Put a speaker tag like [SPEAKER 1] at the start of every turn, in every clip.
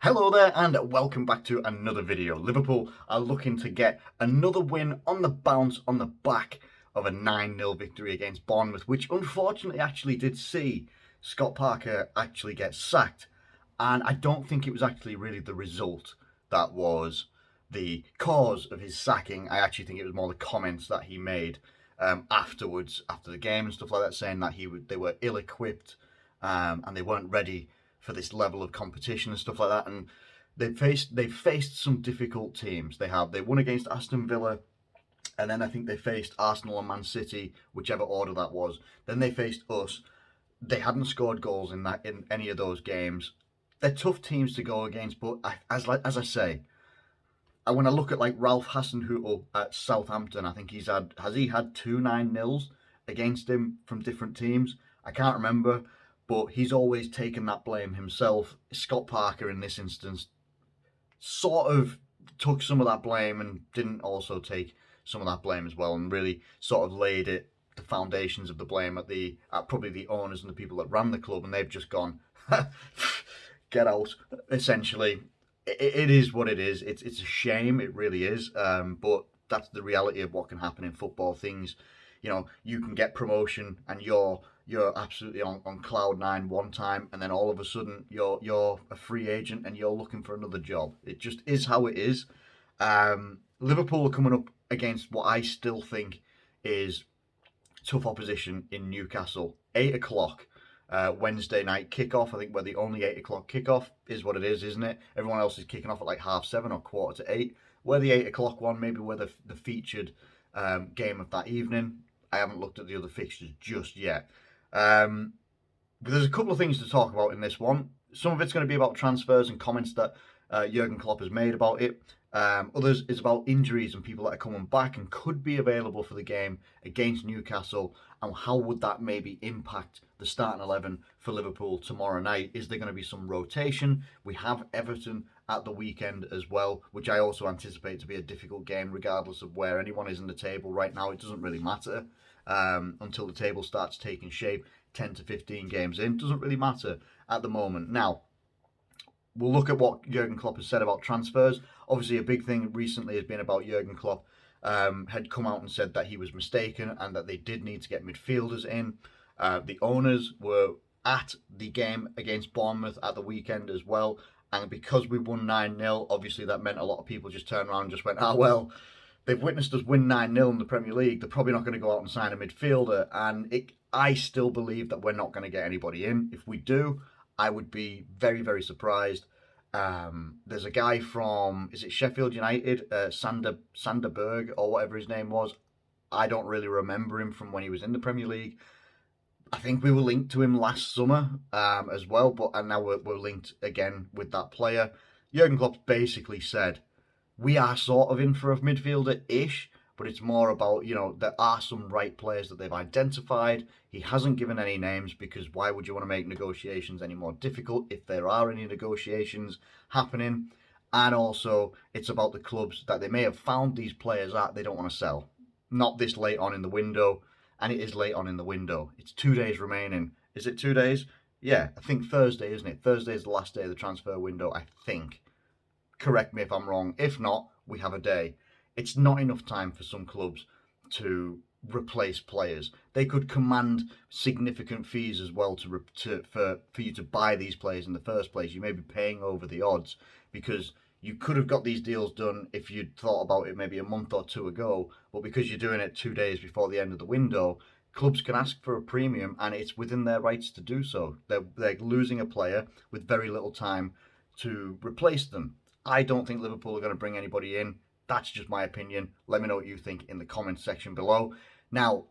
[SPEAKER 1] Hello there and welcome back to another video. Liverpool are looking to get another win on the bounce on the back of a 9-0 victory against Bournemouth, which unfortunately actually did see Scott Parker actually get sacked. And I don't think it was actually really the result that was the cause of his sacking. I actually think it was more the comments that he made afterwards, after the game and stuff like that, saying that they were ill-equipped and they weren't ready for this level of competition and stuff like that. And they've faced some difficult teams. They won against Aston Villa, and then I think they faced Arsenal and Man City, whichever order that was. Then they faced us. They hadn't scored goals in any of those games. They're tough teams to go against, but as I say, when I look at like Ralph Hasenhüttl at Southampton, I think has he had 2 9-0s against him from different teams? I can't remember, but he's always taken that blame himself. Scott Parker, in this instance, sort of took some of that blame and didn't also take some of that blame as well, and really sort of laid the foundations of the blame at probably the owners and the people that ran the club, and they've just gone, get out, essentially. It is what it is. It's a shame, it really is, but that's the reality of what can happen in football. Things, you can get promotion and you're absolutely on cloud nine one time, and then all of a sudden you're a free agent and you're looking for another job. It just is how it is. Liverpool are coming up against what I still think is tough opposition in Newcastle. 8 o'clock Wednesday night kickoff. I think we're the only 8 o'clock kickoff, is what it is, isn't it? Everyone else is kicking off at like 7:30 or 7:45. We're the 8 o'clock one. Maybe we're the featured game of that evening. I haven't looked at the other fixtures just yet. But there's a couple of things to talk about in this one. Some of it's going to be about transfers and comments that Jurgen Klopp has made about it. Others is about injuries and people that are coming back and could be available for the game against Newcastle, and how would that maybe impact the starting 11 for Liverpool tomorrow night. Is there going to be some rotation? We have Everton at the weekend as well, which I also anticipate to be a difficult game regardless of where anyone is in the table right now. It doesn't really matter until the table starts taking shape. 10 to 15 games in, doesn't really matter at the moment. Now, we'll look at what Jurgen Klopp has said about transfers. Obviously, a big thing recently has been about Jurgen Klopp had come out and said that he was mistaken and that they did need to get midfielders in. The owners were at the game against Bournemouth at the weekend as well. And because we won 9-0, obviously that meant a lot of people just turned around and just went, well, they've witnessed us win 9-0 in the Premier League. They're probably not going to go out and sign a midfielder. And I still believe that we're not going to get anybody in. If we do, I would be very, very surprised. There's a guy from, is it Sheffield United, Sander Berg or whatever his name was. I don't really remember him from when he was in the Premier League. I think we were linked to him last summer as well, and now we're linked again with that player. Jurgen Klopp basically said, we are sort of in for a midfielder-ish, but it's more about, there are some right players that they've identified. He hasn't given any names because why would you want to make negotiations any more difficult if there are any negotiations happening? And also, it's about the clubs that they may have found these players at, they don't want to sell. Not this late on in the window, and it is late on in the window. It's 2 days remaining. Is it 2 days? Yeah, I think Thursday, isn't it? Thursday is the last day of the transfer window, I think. Correct me if I'm wrong. If not, we have a day. It's not enough time for some clubs to replace players. They could command significant fees as well for you to buy these players in the first place. You may be paying over the odds because you could have got these deals done if you'd thought about it maybe a month or two ago, but because you're doing it 2 days before the end of the window, clubs can ask for a premium and it's within their rights to do so. They're losing a player with very little time to replace them. I don't think Liverpool are going to bring anybody in. That's just my opinion. Let me know what you think in the comments section below. Now,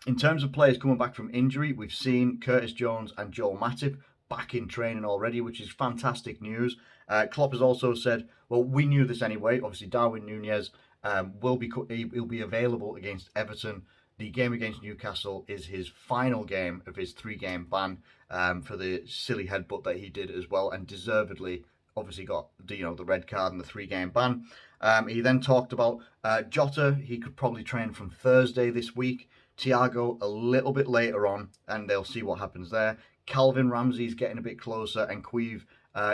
[SPEAKER 1] in terms of players coming back from injury, we've seen Curtis Jones and Joel Matip back in training already, which is fantastic news. Klopp has also said, well, we knew this anyway. Obviously, Darwin Núñez will be available against Everton. The game against Newcastle is his final game of his 3-game ban for the silly headbutt that he did as well, and deservedly obviously got the red card and the 3-game ban. He then talked about Jota. He could probably train from Thursday this week. Thiago a little bit later on, and they'll see what happens there. Calvin Ramsey's getting a bit closer, and Queve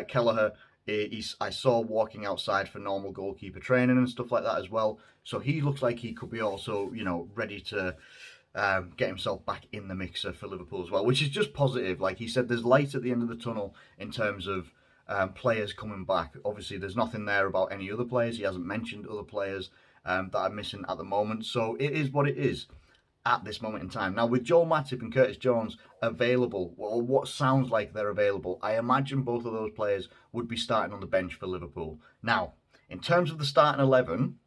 [SPEAKER 1] Kelleher I saw walking outside for normal goalkeeper training and stuff like that as well. So he looks like he could be also, ready to get himself back in the mixer for Liverpool as well, which is just positive. Like he said, there's light at the end of the tunnel in terms of players coming back. Obviously, there's nothing there about any other players. He hasn't mentioned other players that are missing at the moment. So it is what it is at this moment in time. Now, with Joel Matip and Curtis Jones available, or what sounds like they're available, I imagine both of those players would be starting on the bench for Liverpool. Now, in terms of the starting 11,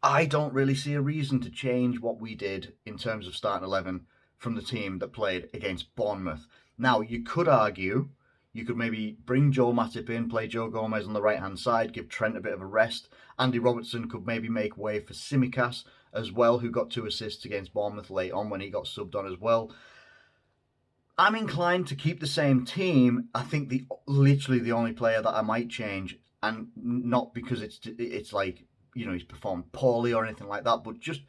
[SPEAKER 1] I don't really see a reason to change what we did in terms of starting 11 from the team that played against Bournemouth. Now, you could argue, you could maybe bring Joel Matip in, play Joe Gomez on the right-hand side, give Trent a bit of a rest. Andy Robertson could maybe make way for Tsimikas as well, who got 2 assists against Bournemouth late on when he got subbed on as well. I'm inclined to keep the same team. I think literally the only player that I might change, and not because it's like, he's performed poorly or anything like that, but just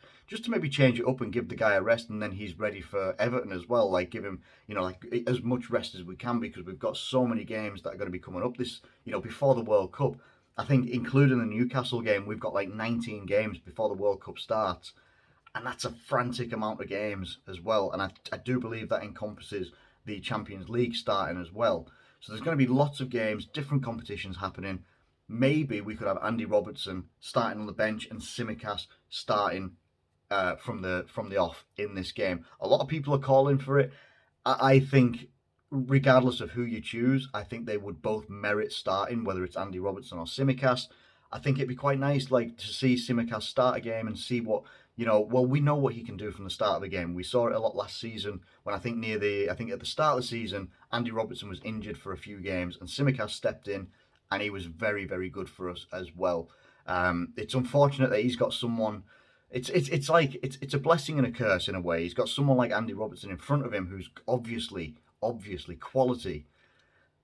[SPEAKER 1] to maybe change it up and give the guy a rest, and then he's ready for Everton as well. Like give him, like as much rest as we can, because we've got so many games that are going to be coming up this, before the World Cup. I think including the Newcastle game, we've got like 19 games before the World Cup starts. And that's a frantic amount of games as well. And I do believe that encompasses the Champions League starting as well. So there's going to be lots of games, different competitions happening. Maybe we could have Andy Robertson starting on the bench and Tsimikas starting from the off in this game. A lot of people are calling for it. I think, regardless of who you choose, I think they would both merit starting, whether it's Andy Robertson or Tsimikas. I think it'd be quite nice, like, to see Tsimikas start a game and see what, we know what he can do from the start of the game. We saw it a lot last season when I think at the start of the season, Andy Robertson was injured for a few games and Tsimikas stepped in and he was very, very good for us as well. It's unfortunate that he's got someone. It's like it's a blessing and a curse in a way. He's got someone like Andy Robertson in front of him who's obviously quality.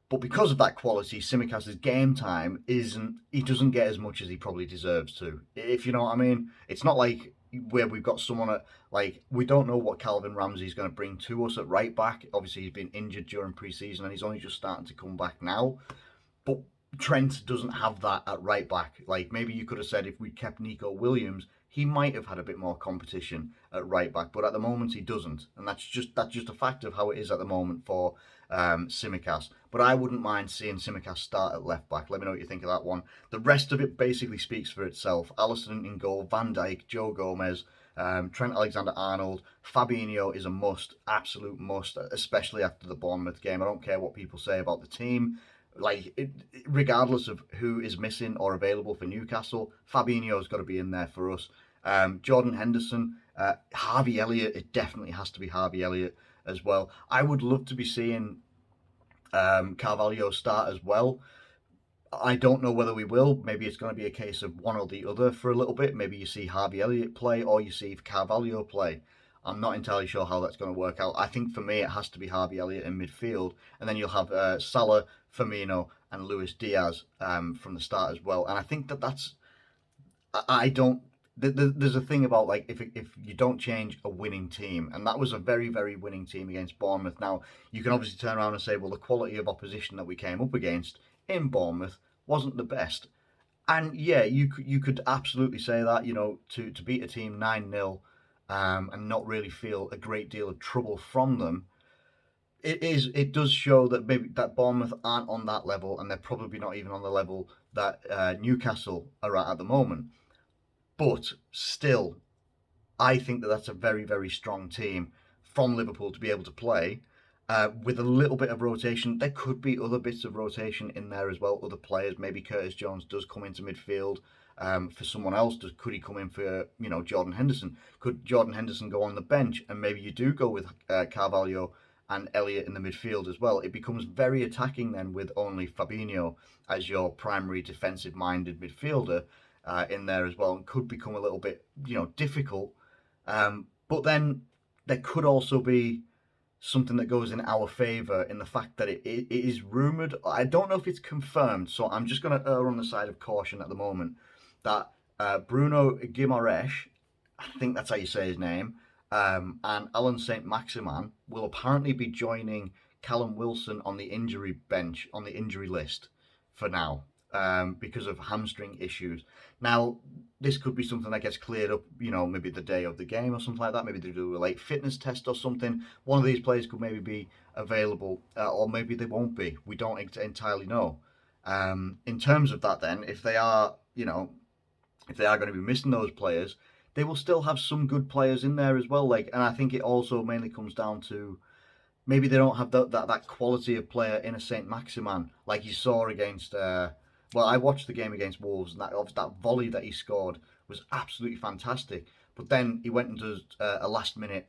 [SPEAKER 1] But because of that quality, Tsimikas' game time he doesn't get as much as he probably deserves to. If you know what I mean. It's not like where we've got someone we don't know what Calvin Ramsey's going to bring to us at right back. Obviously, he's been injured during pre-season and he's only just starting to come back now. But Trent doesn't have that at right back. Like, maybe you could have said if we kept Nico Williams, he might have had a bit more competition at right back, but at the moment he doesn't, and that's just a fact of how it is at the moment for Tsimikas. But I wouldn't mind seeing Tsimikas start at left back. Let me know what you think of that one. The rest of it basically speaks for itself. Alisson in goal, Van Dijk, Joe Gomez, Trent Alexander-Arnold, Fabinho is a must, absolute must, especially after the Bournemouth game. I don't care what people say about the team. Regardless of who is missing or available for Newcastle, Fabinho's got to be in there for us. Jordan Henderson, Harvey Elliott, it definitely has to be Harvey Elliott as well. I would love to be seeing Carvalho start as well. I don't know whether we will. Maybe it's going to be a case of one or the other for a little bit. Maybe you see Harvey Elliott play or you see Carvalho play. I'm not entirely sure how that's going to work out. I think for me it has to be Harvey Elliott in midfield, and then you'll have Salah, Firmino, and Luis Diaz from the start as well. And I think that's. I don't. There's a thing about, like, if you don't change a winning team, and that was a very, very winning team against Bournemouth. Now you can obviously turn around and say, well, the quality of opposition that we came up against in Bournemouth wasn't the best. And yeah, you could absolutely say that, to beat a team 9-0 and not really feel a great deal of trouble from them. It does show that maybe that Bournemouth aren't on that level, and they're probably not even on the level that Newcastle are at the moment. But still, I think that that's a very, very strong team from Liverpool to be able to play. With a little bit of rotation, there could be other bits of rotation in there as well. Other players, maybe Curtis Jones does come into midfield for someone else. Could he come in for Jordan Henderson? Could Jordan Henderson go on the bench, and maybe you do go with Carvalho and Elliott in the midfield as well? It becomes very attacking then with only Fabinho as your primary defensive-minded midfielder in there as well, and could become a little bit difficult. But then there could also be something that goes in our favour in the fact that it is rumoured. I don't know if it's confirmed, so I'm just going to err on the side of caution at the moment, that Bruno Guimaraes, I think that's how you say his name, and Alan Saint-Maximin will apparently be joining Callum Wilson on the injury bench, on the injury list for now, because of hamstring issues. Now, this could be something that gets cleared up, maybe the day of the game or something like that. Maybe they do a late fitness test or something. One of these players could maybe be available, or maybe they won't be. We don't entirely know. In terms of that, then, if they are, if they are going to be missing those players, they will still have some good players in there as well. And I think it also mainly comes down to maybe they don't have that quality of player in a Saint Maximin like you saw against. Well, I watched the game against Wolves, and that volley that he scored was absolutely fantastic. But then he went and does a last minute,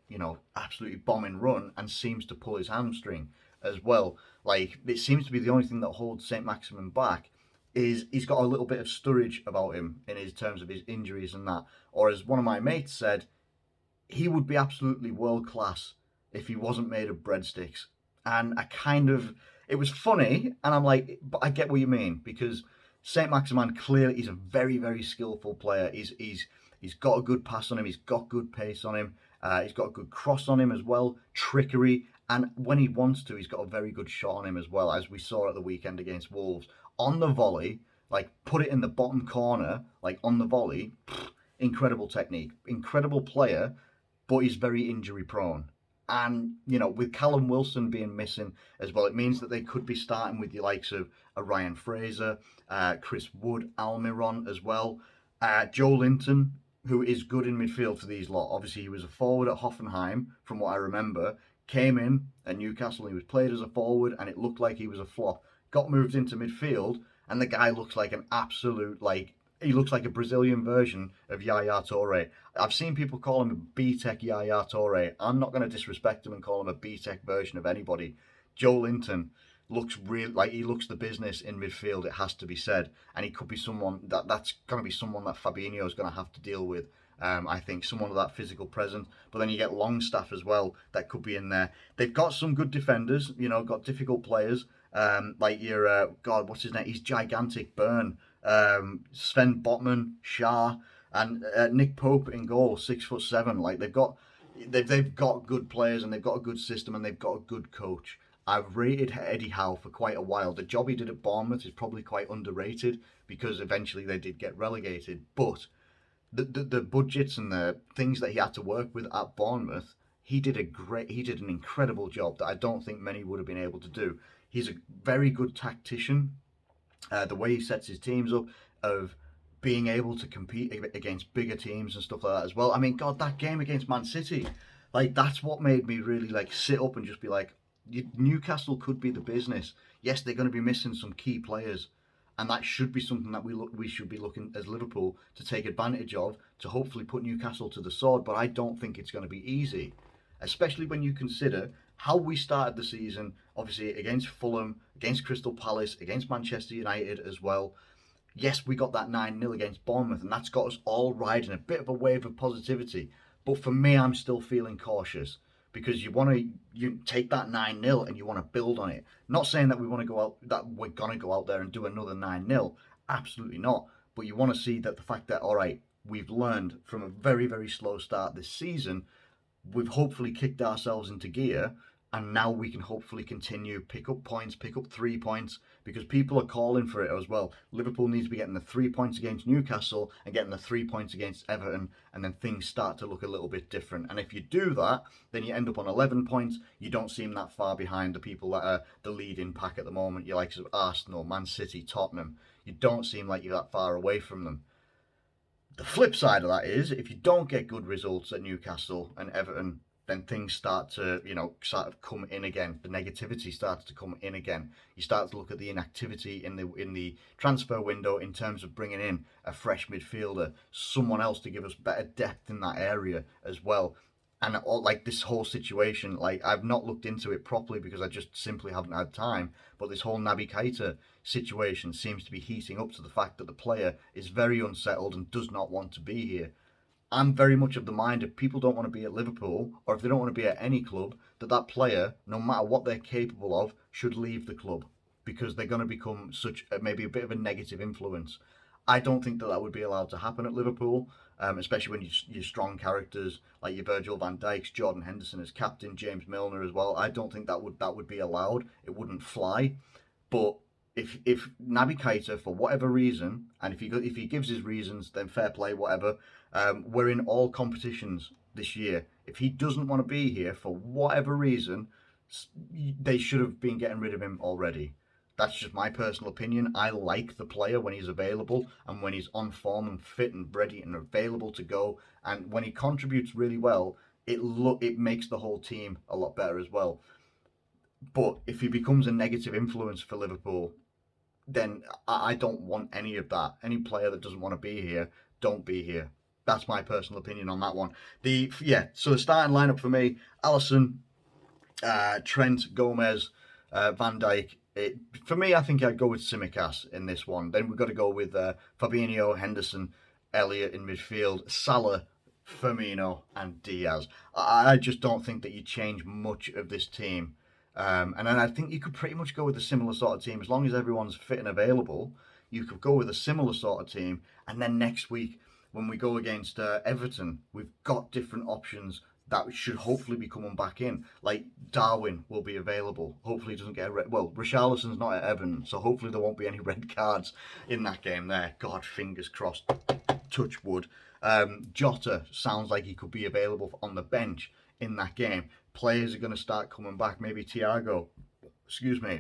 [SPEAKER 1] absolutely bombing run and seems to pull his hamstring as well. It seems to be the only thing that holds Saint Maximin back is he's got a little bit of storage about him in his terms of his injuries and that. Or as one of my mates said, he would be absolutely world class if he wasn't made of breadsticks. And it was funny, and I'm like, but I get what you mean, because Saint Maximin clearly is a very, very skillful player. He's got a good pass on him. He's got good pace on him. He's got a good cross on him as well, trickery, and when he wants to, he's got a very good shot on him as well, as we saw at the weekend against Wolves. On the volley, put it in the bottom corner, on the volley, incredible technique, incredible player, but he's very injury prone. And, with Callum Wilson being missing as well, it means that they could be starting with the likes of Ryan Fraser, Chris Wood, Almiron as well. Joe Linton, who is good in midfield for these lot. Obviously, he was a forward at Hoffenheim, from what I remember. Came in at Newcastle, he was played as a forward, and it looked like he was a flop. Got moved into midfield, and the guy looks like an absolute, he looks like a Brazilian version of Yaya Toure. I've seen people call him a B-Tech Yaya Toure. I'm not going to disrespect him and call him a B-Tech version of anybody. Joe Linton looks he looks the business in midfield, it has to be said. And he could be someone that's going to be someone that Fabinho is going to have to deal with. I think someone of that physical presence. But then you get Longstaff as well that could be in there. They've got some good defenders, got difficult players. God, what's his name? He's gigantic. Byrne, Sven Botman, Shah, and Nick Pope in goal, 6'7". They've got good players, and they've got a good system, and they've got a good coach. I've rated Eddie Howe for quite a while. The job he did at Bournemouth is probably quite underrated because eventually they did get relegated. But the budgets and the things that he had to work with at Bournemouth, he did an incredible job that I don't think many would have been able to do. He's a very good tactician. The way he sets his teams up, of being able to compete against bigger teams and stuff like that as well. I mean, God, that game against Man City, that's what made me really sit up and just be like, Newcastle could be the business. Yes, they're going to be missing some key players, and that should be something that we should be looking as Liverpool to take advantage of, to hopefully put Newcastle to the sword. But I don't think it's going to be easy, especially when you consider how we started the season, obviously against Fulham, against Crystal Palace, against Manchester United as well. Yes, we got that 9-0 against Bournemouth, and that's got us all riding a bit of a wave of positivity. But for me, I'm still feeling cautious, because you take that 9-0 and you want to build on it. Not saying that we're going to go out there and do another 9-0. Absolutely not. But you want to see that the fact that, all right, we've learned from a very, very slow start this season. We've hopefully kicked ourselves into gear, and now we can hopefully continue, pick up points, pick up 3 points, because people are calling for it as well. Liverpool needs to be getting the 3 points against Newcastle and getting the 3 points against Everton, and then things start to look a little bit different. And if you do that, then you end up on 11 points. You don't seem that far behind the people that are the leading pack at the moment. You're like Arsenal, Man City, Tottenham. You don't seem like you're that far away from them. The flip side of that is, if you don't get good results at Newcastle and Everton, then things start to, sort of come in again. The negativity starts to come in again. You start to look at the inactivity in the transfer window in terms of bringing in a fresh midfielder, someone else to give us better depth in that area as well. And this whole situation, I've not looked into it properly because I just simply haven't had time. But this whole Naby Keita situation seems to be heating up to the fact that the player is very unsettled and does not want to be here. I'm very much of the mind, if people don't want to be at Liverpool, or if they don't want to be at any club, that player, no matter what they're capable of, should leave the club, because they're going to become maybe a bit of a negative influence. I don't think that that would be allowed to happen at Liverpool, especially when you're strong characters like your Virgil van Dijk's, Jordan Henderson as captain, James Milner as well. I don't think that would be allowed. It wouldn't fly. But if Naby Keita, for whatever reason, and if he gives his reasons, then fair play, whatever. We're in all competitions this year. If he doesn't want to be here for whatever reason, they should have been getting rid of him already. That's just my personal opinion. I like the player when he's available and when he's on form and fit and ready and available to go. And when he contributes really well, it makes the whole team a lot better as well. But if he becomes a negative influence for Liverpool, then I don't want any of that. Any player that doesn't want to be here, don't be here. That's my personal opinion on that one. So the starting lineup for me: Alisson, Trent, Gomez, Van Dijk. For me, I think I'd go with Tsimikas in this one. Then we've got to go with Fabinho, Henderson, Elliott in midfield, Salah, Firmino, and Diaz. I just don't think that you change much of this team. And then I think you could pretty much go with a similar sort of team as long as everyone's fit and available. You could go with a similar sort of team, and then next week when we go against Everton, we've got different options that should hopefully be coming back in. Like Darwin will be available. Hopefully he doesn't get a red. Well, Richarlison's not at Everton, so hopefully there won't be any red cards in that game there. God, fingers crossed. Touch wood. Jota sounds like he could be available on the bench in that game. Players are going to start coming back. Maybe Thiago,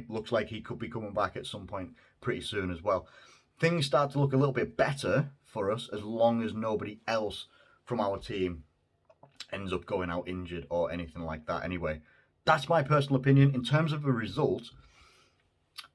[SPEAKER 1] looks like he could be coming back at some point pretty soon as well. Things start to look a little bit better for us as long as nobody else from our team ends up going out injured or anything like that. Anyway, that's my personal opinion. In terms of a result,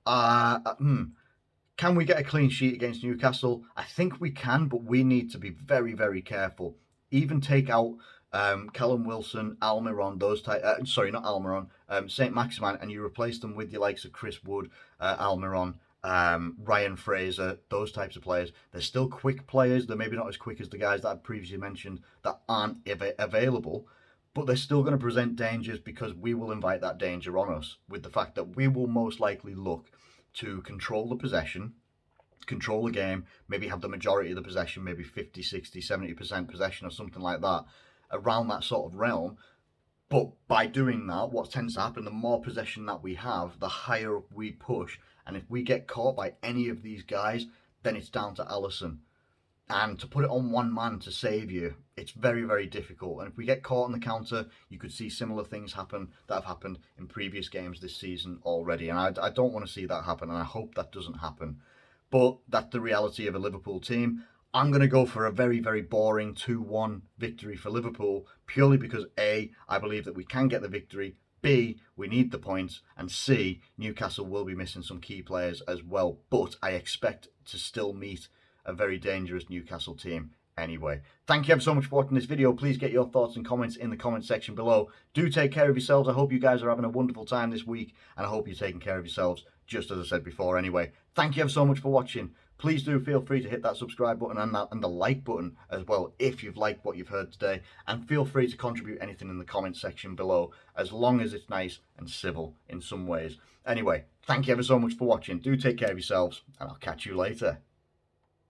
[SPEAKER 1] can we get a clean sheet against Newcastle? I think we can, but we need to be very, very careful. Even take out Callum Wilson, Almiron, not Almiron, Saint Maximin, and you replace them with your likes of Chris Wood, Almiron, Ryan Fraser, those types of players. They're still quick players. They're maybe not as quick as the guys that I previously mentioned that aren't available, but they're still going to present dangers because we will invite that danger on us with the fact that we will most likely look to control the possession, control the game, maybe have the majority of the possession, maybe 50, 60, 70% possession or something like that, around that sort of realm. But by doing that, what tends to happen, the more possession that we have, the higher up we push. And if we get caught by any of these guys, then it's down to Alisson. And to put it on one man to save you, it's very, very difficult. And if we get caught on the counter, you could see similar things happen that have happened in previous games this season already. And I don't want to see that happen, and I hope that doesn't happen. But that's the reality of a Liverpool team. I'm going to go for a very, very boring 2-1 victory for Liverpool, purely because A, I believe that we can get the victory, B, we need the points, and C, Newcastle will be missing some key players as well. But I expect to still meet a very dangerous Newcastle team anyway. Thank you ever so much for watching this video. Please get your thoughts and comments in the comment section below. Do take care of yourselves. I hope you guys are having a wonderful time this week, and I hope you're taking care of yourselves, just as I said before anyway. Thank you ever so much for watching. Please do feel free to hit that subscribe button and the like button as well if you've liked what you've heard today. And feel free to contribute anything in the comment section below, as long as it's nice and civil in some ways. Anyway, thank you ever so much for watching. Do take care of yourselves, and I'll catch you later.